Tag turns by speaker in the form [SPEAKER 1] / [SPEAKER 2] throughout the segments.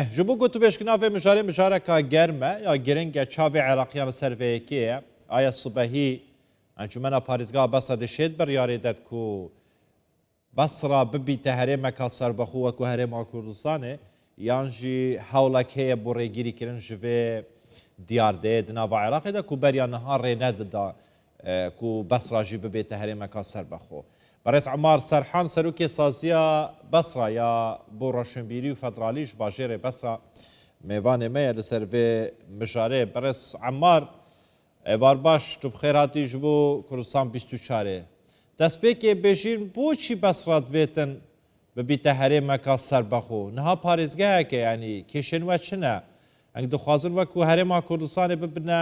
[SPEAKER 1] جبو قلت بيش كنافي مجاركا جرمة يا جرينجا تشافي عراقيان سيرفيكية آيا الصباحي انجمنا باريزغا بس دشيد برياري دادكو بصرة ببي تهريمك سربخو وكو هريم كردستاني يانجي حولك هي بوريجيري كرن جفي ديار ديد نافا عراقي دا كو بريا نهار ريناد دا كو بصرة جي ببي تهريمك سربخو برئيس عمار سرحان سروكي سازيا بصرة يا بو رشنبيري وفدراليش باجيري بصرة ميواني ميا لسرفي مجاري برئيس عمار ایوار باش تو بخیراتی جبو کردستان 24 دست پیکی بجین بوچی بسرات ویتن ببیت هرمکا سربخو نها پارێزگایە که یعنی کێشێنوە چنە ئەنگ دخوازن وەکو هەرێما کوردستانی ببنە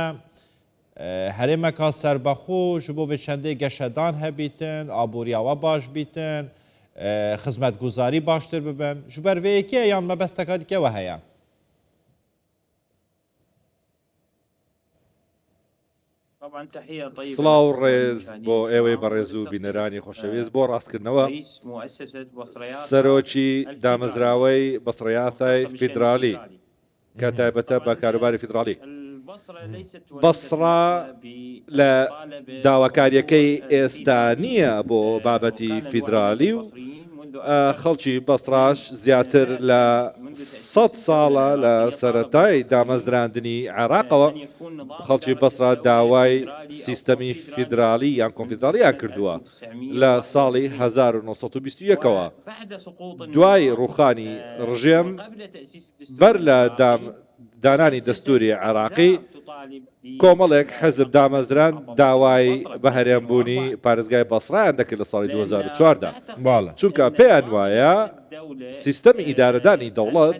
[SPEAKER 1] هەرێمەکا سەربەخۆ ji bo vê çendê geşedan hebîtin aboriyawa baş bîtin xizmetguzarî baştir bibin ji ber vê yekê yan mebesteka dike we heye
[SPEAKER 2] سڵاو ڕێز بۆ ئێوەی بەڕێز و بینەرانی خۆشەویست بۆ ڕاستکردنەوە سەرۆکی دامەزراوەی بەسڕیاثای فیدرالی کە تایبەتە بە کاروباری فیدرالی بەسڕا لە داواکاریەکەی ئێستا نییە بۆ بابەتی فیدرالی و خەڵکی بەسڕاش زیاتر لە 100 ساڵە لە سەرەتای دامەزراندنی عێراقەوە خەڵکی بەسڕا داوای سیستەمی فیدرالی یان کۆنفیدرالیان کردووە لە ساڵی 1920ەوە دوای ڕوخانی ڕژێم بەر لە دانانی دەستوری عێراقی کۆمەڵێک حەزب دامەزران داوای بەهرێنبوونی پارێزگای بەسڕایان دەکرد لە ساڵی 2014 چونکە پێیان وایە سیستەمی ئیدارەدانی دەوڵەت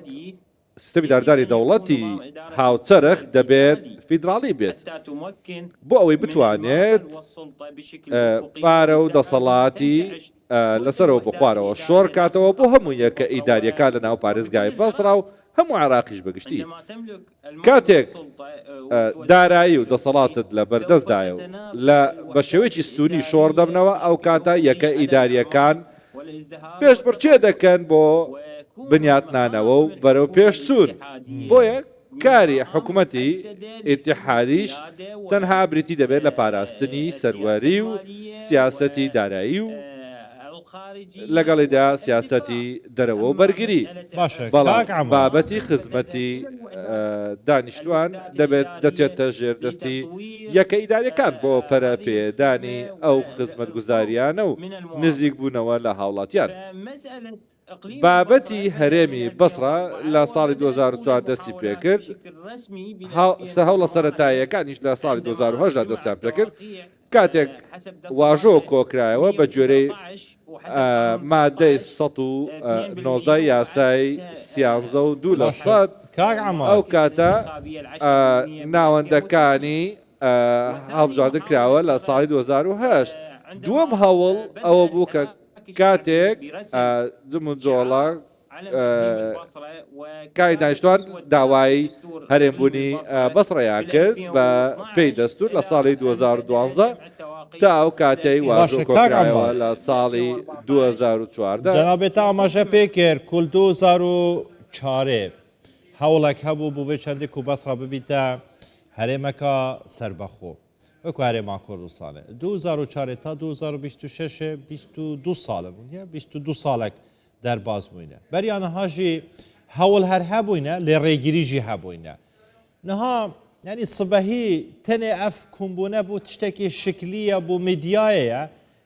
[SPEAKER 2] سیستەمی داردانی دەوڵەتی هاوچەرخ دەبێت فیدرالی بێت بۆ ئەوەی بتوانێت پارە و دەسەڵاتی لەسەرەوە بخوارەوە شۆڕ کاتەوە بۆ هەموو یەکە ئیداریەکان لە ناو پارێزگای بەسڕا و هەموو عێراقیش بەگشتی کاتێک دارایی و دەسەڵاتت لە بەردەستدایە و لە بە شێوەیەکی ستونی شۆڕ دەبنەوە ئەو کاتە یەکە ئیداریەکان پێش بڕچێ دەکەن بۆ بنیاتنانەوە و بەرەو پێش چوون بۆیە کاری حکوومەتی ئیتیحادیش تەنها بریتی دەبێت لە پاراستنی سەروەری و سیاسەتی دارایی و لەگەڵیدا سیاسەتی دەرەوە و بەرگری بەڵام بابەتی خزمەتی دانیشتوان دەبێت دەچێتە ژێردەستی یەکە ئیداریەکان بۆ پەرەپێدانی ئەو خزمەتگوزاریانە و نزیک بوونەوە لە هاوڵاتیان بابەتی هەرێمی بەسڕا لە ساڵی 2004 دەستی پێکرد هەوڵە سەرەتاییەکانیش لە ساڵی 2010 دەستیان پێکرد کاتێک واژۆ کۆکرایەوە بە جۆرەی مادەی 1990 یاسای 13 ئەو کاتە ناوەندەکانی هەڵبژاردن کراوە لە ساڵی 2010 دووەم هەوڵ ئەوە بوو کە کاتێک جمجۆڵە کای دانیشتوان داوای هەرێمبوونی بەسڕەیان کرد بە پێی دەستور لە ساڵی 2012 تا ئەو کاتەی واژۆ کۆکرایەوە لە ساڵی 2014
[SPEAKER 1] جەنابێتە ئاماژە پێ کرد کول 2004 هەوڵێک هەبوو بۆ vê çendê ku بەسڕا ببیتە هەرێمەکە سەربەخۆ وەکو هەرێما کوردستانê 2004 تا 2026 22 ساڵە بوون 22 ساڵێک دەرباز بووینە بەریانەها ژی هەوڵ هەر هەبووینە لێ ڕێگیریژی هەبووینە نەها ینی سبەهی تەنێ ئەف کومبوونە بوو تشتێکی شکلیە بۆ میدیایەیە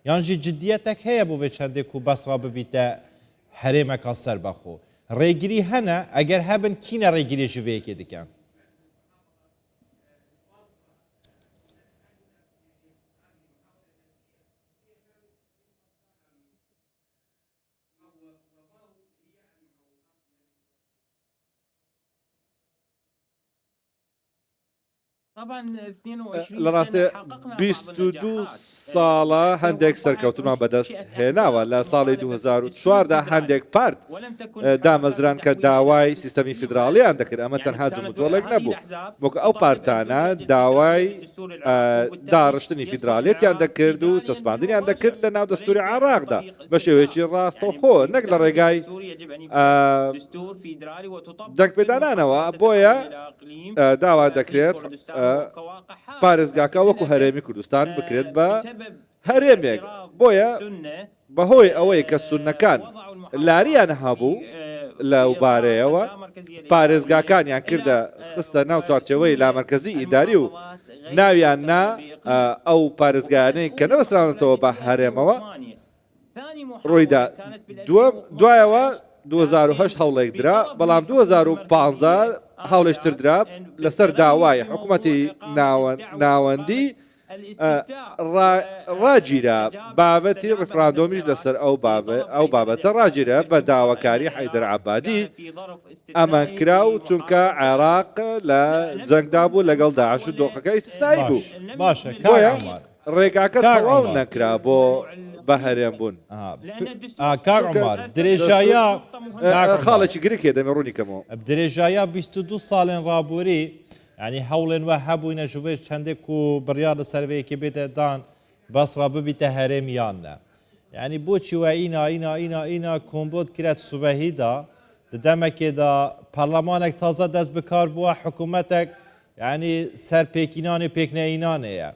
[SPEAKER 1] یانژی جدیەتێک هەیە بۆ vê çendê ku بەسڕا ببیتە هەرێمەکە سەربەخۆ ڕێگیری هەنە ئەگەر هەبن کینە ڕێگیریژی vêyekê dikin
[SPEAKER 2] لە ڕاستێ 22 ساڵە هەندێک سەرکەوتمان بەدەست هێناوە لە ساڵی 2014 هەندێک پارت دامەزران کە داوای سیستەمی فیدراڵیان دەکرد ئەمە تەنها جموتۆڵێک نەبوو وەکو ئەو پارتانە داوای داڕشتنی فیدراالێتیان دەکرد و چەسپاندنیان دەکرد لە ناو دەستوری عراقدا بە شێوەیەکی ڕاستەوخۆ نەک لە ڕێگای دەنگپێدانانەوە بۆیە داوا دەکرێت پارێزگاکە وەکو هەرێمی کوردستان بکرێت بە هەرێمێک بۆیە بەهۆی ئەوەی کە سونەکان لاریان هەبوو لەو بارەیەوە پارێزگاکانیان کردە خستە ناو چارچەوەی لامەرکەزی ئیداری و ناویان نا ئەو پارێزگایانەی کە نەبەستراونەتەوە بە هەرێمەوە ڕۆیدا دوایەوە 2008 هەوڵێک درا بەڵام 2015 هەوڵێشتر درا لەسەر داوای حکوومەتی ناوەندی ڕاگیرە بابەتی ڕفراندۆمیش لەسەر ئەو بابەتە ڕاگیرە بە داواکاری حەیدەر عەبادی ئەمە کرا و چونکە عێراق لە جەنگدا بوو لەگەڵ داعش و دۆخەکە ئیستثنایی بوو
[SPEAKER 1] باشە
[SPEAKER 2] ڕێگاکە تەواو نەکرا بۆ بە هەرێم بوون
[SPEAKER 1] کاک عومەر درێژایە
[SPEAKER 2] خاڵێکی گرێکێ دەمێ ڕوونی کەمەوە
[SPEAKER 1] درێژایە 22 ساڵێن ڕابووری ینی هەوڵێن وە هەبووینە ژوێ چەندێک و بڕیار لە سەرەیەکی بێتە دان بەسڕا ببیتە هەرێمیانە ینی بۆچی وە ئینا کۆمبۆت کرێت سوبەهیدا دەمەکێدا پەرلەمانێک تازە دەست بکار بووە حکوومەتێک ینی سەر پێکینانی پێکنەینانەیە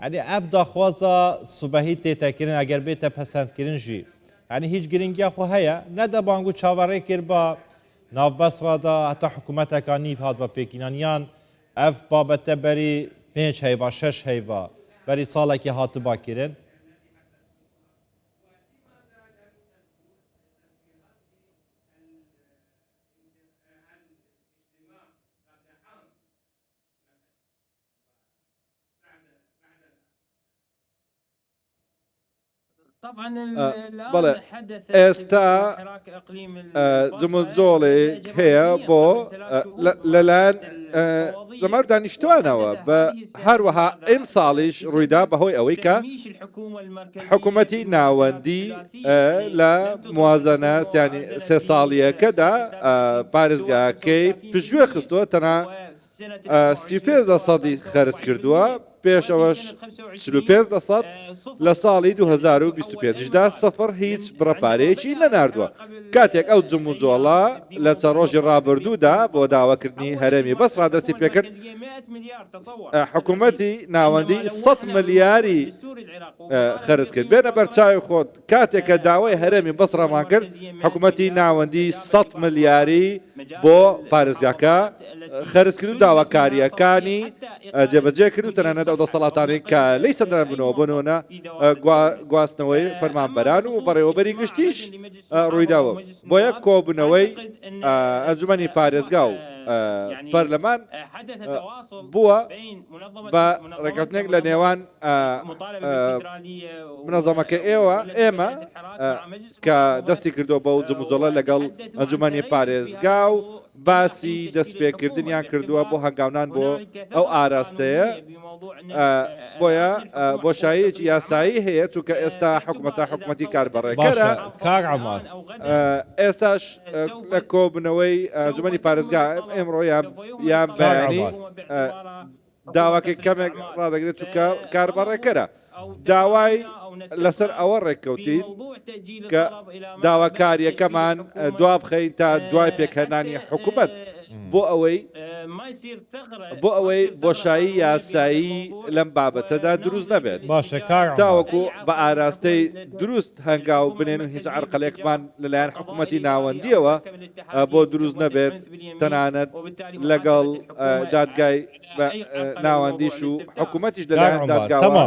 [SPEAKER 1] ینی ئەف داخوازە سوبەهی تێتەکردن ئەگەر بێتە پەسەندکردنژی ینی هیچ گرنگیا خو هەیە نەدەبانگ و چاوەڕێ کرد بە ناوبەسڕادا هەتا حکوومەتەکان نیب هات بە پێکینانیان ئەف بابەتە بەری 5 هەیڤ 6 هەیڤ بەری ساڵێکی هاتوباکردن
[SPEAKER 2] بەڵێ ئێستا جموجۆڵێک هەیە بۆ لەلایەن زەمەر دانیشتوانەوە بە هەروەها ئەم ساڵیش ڕوویدا بەهۆی ئەوەی کە حکوومەتی ناوەندی لە موازەنە سیانی سێ ساڵیەکەدا پارێزگاکەی پژوێ خستووە تەنها 35% خەرج کردووە پێشەوەش 45% لە ساڵی 2025دا سەفر هیچ بڕەپارەیەکی نەناردووە کاتێک ئەو جموجۆڵە لە چە ڕۆژی ڕابردوودا بۆ داواکردنی هەرێمی بەسڕا دەستی پێکرد حکوومەتی ناوەندی 100 ملیاری خەرج کرد بێنە بەرچاوی خۆت کاتێککە داوای هەرێمی بەسڕامان کرد حکوومەتی ناوەندی 100 ملیاری بۆ پارێزگاکە خەرج کرد و داواکاریەکانی جێبەجێ کرد و تەنانەت ئەو دەسەڵاتانی کە لی سەندران بنەوە بنۆنە گواستنەوەی فەرمانبەران و بەڕێوەبەری گشتیش ڕوویداوە بۆ یەک کۆبوونەوەی ئەنجومەنی پارێزگا و پەرلەمان بووە بە ڕێکەوتنێک لە نێوان منەظەمەکە ئێمە کە دەستی کردو بە و جموجۆڵە لەگەڵ ئەنجومەنی پارێزگا و باسی دەستپێکردنیان کردووە بۆ هەنگاونان بۆ ئەو ئاراستەیە بۆیە بۆشاییەکی یاسایی هەیە چونکە ئێستا حکوومەتی کاربڕێکەرە
[SPEAKER 1] کاک عومەر
[SPEAKER 2] ئێستاش لە کۆبنەوەی ئەنجومەنی پارێزگا ئێمڕۆ یان بەیانی داواکەی کەمێک ڕادەگرێت چونکە کاربڕێکەرە داوای لەسەر ئەوە ڕێککەوتین کە داواکاریەکەمان دوا بخەین تا دوای پێکهێنانی حکوومەت بۆ ئەوەی بۆشایی یاسایی لەم بابەتەدا دروست نەبێت
[SPEAKER 1] باشە
[SPEAKER 2] تاوەکو بە ئاراستەی دروست هەنگاو بنێن و هیچ عرقلێکمان لەلایەن حکوومەتی ناوەندیەوە بۆ دروست نەبێت تەنانەت لەگەڵ دادگای ناوەندیش و حکوومەتیش لەلایەن دادگاوە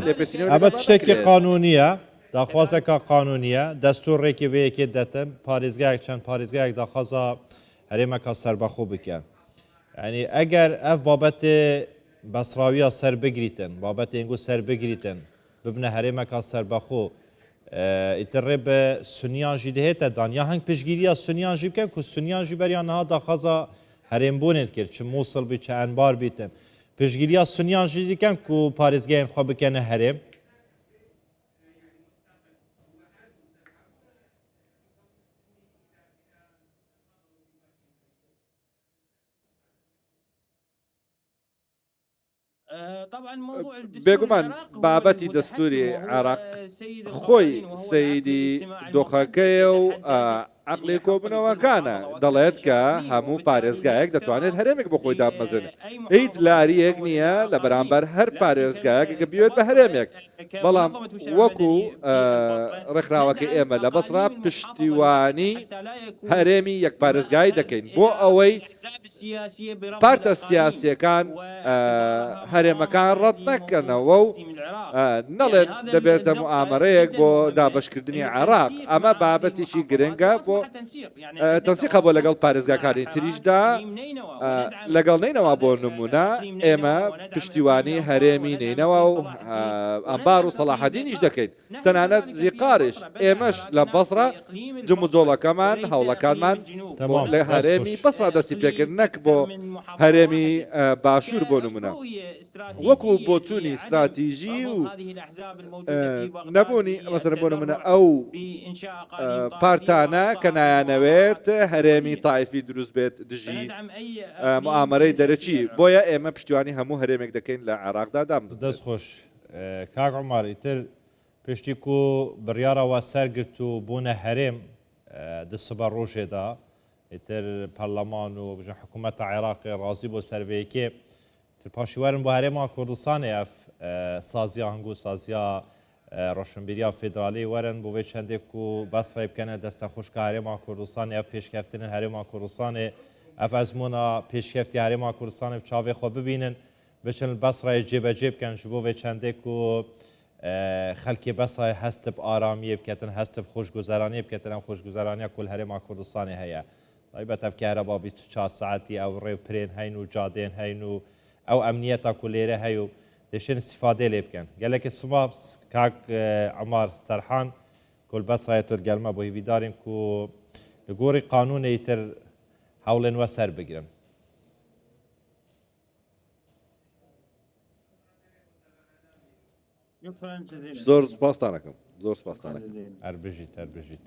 [SPEAKER 1] ئەمە شتێکی قانونیە داخوازێکە قانونیە دەستوڕێکی وەیەکێ دەتن پارێزگایەک چەند پارێزگایەک داخوازە هەرێمەکە سەربەخۆ بکەن ینی ئەگەر ئەف بابەتێ بەسراویە سەر بگریتن بابەت ئێنگو سەر بگریتن ببنە هەرێمەکە سەربەخۆ ئیترڕێ بە سونیانژی دەهێتە دان یا هەنگ پشگیریە سونیانژی بکەن و سونیانژی بەریان نەها داخوازە هەرێمبوونێت کرد چ مووسڵ بی چە ئەنبار بیتن پشگیریا سنیان جی دیکن کو پارێزگایان خوا بکەنە هەرێم
[SPEAKER 2] بێگومان بابەتی دەستوری عێراق خۆی سەیدی دۆخەکەیە و عقلی کۆبنەوەکانە دەڵێت کە هەموو پارێزگایەک دەتوانێت هەرێمێک بۆ خۆی دابمەزن هیچ لاریەک نییە لە بەرامبەر هەر پارێزگایەکە بێت بە هەرێمێک بەڵام وەکو ڕێکخراوەکە ئێمە لە بەسرا پشتیوانی هەرێمی یەک پارێزگای دەکەین بۆ ئەوەی پارتە سیاسیەکان هەرێمەکان ڕەت نەکەنەوە و نەڵێن دەبێتە موامەرەیەک بۆ دابشکردنی عێراق ئەمە بابەتێکی گرنگە بۆ تەنسیقە بۆ لەگەڵ پارێزگاکانی تریشدا لەگەڵ نینەوە بۆ نمونە ئێمە پشتیوانی هەرێمی نینەوە و ئەمبار و سەلاحەدینیش دەکەین تەنانەت زیقاریش ئێمەش لە بەسرا جموجۆڵەکەمان هەوڵەکانمان لە هەرێمی بەسرا دەستی پێکرد نەک بۆ هەرێمی باشوور بۆ نمونە وەکو بۆچوونی استراتیژی و نەبوونی مەسەر بۆ نمونە ئەو پارتانە کە نایانەوێت هەرێمی تایفی دروست بێت دژی موامەرەی دەرەچی بۆیە ئێمە پشتیوانی هەموو هەرێمێک دەکەین لە عێراقدا دام
[SPEAKER 1] دەست خۆش کاک عومار ئیتر پشتی و بڕیارەوە سەرگرت و بوونە هەرێم دەسبە ڕۆژێدا ئیتر پەرلەمان و بژە حکوومەتە عێراقی ڕازی بۆ سەرڤەیەکێ تر پاشیوەرن بۆ هەرێما کوردستانی ئەف سازیا هەنگوو سازیا ڕۆشنبیرییا فێدرالی وەرن بۆ وێ چەندێک و بەسڕێ بکەنە دەستە خوشکە هەرێما کوردستانی ئەف پێشکەفتنن هەرێما کوردستانی ئەف ئەزمونە پێشکەفتی هەرێما کوردستانی چاوێ خۆ ببینن بچن بەسڕای جێبەجێ بکەن ji بۆ وێ چەندێک و خەلکی بەسڕای هەستب ئارامیە بکەتن هەستب خۆشگوزارانی بکەتن ئەم خۆشگوزارانیە کول هەرێما کوردستانی هەیە تایبەت ئەف کارەبا 24 ساعتی ئەو ڕێو پرێن هەین و جادێن هەین و ئەو ئەمنیەتە کو لێرە هەیە و دەشێن استیفادێ لێ بکەن گەلێکی سماف کاک عمار سەرحان کول بەسڕای تۆ گەلمە بۆ هیویدارین و لە گۆڕی قانونی تر هەوڵێن وە سەر بگرن
[SPEAKER 2] زۆر سپاستانەکەم زۆر سپاسانەکەم
[SPEAKER 1] هەر بژیت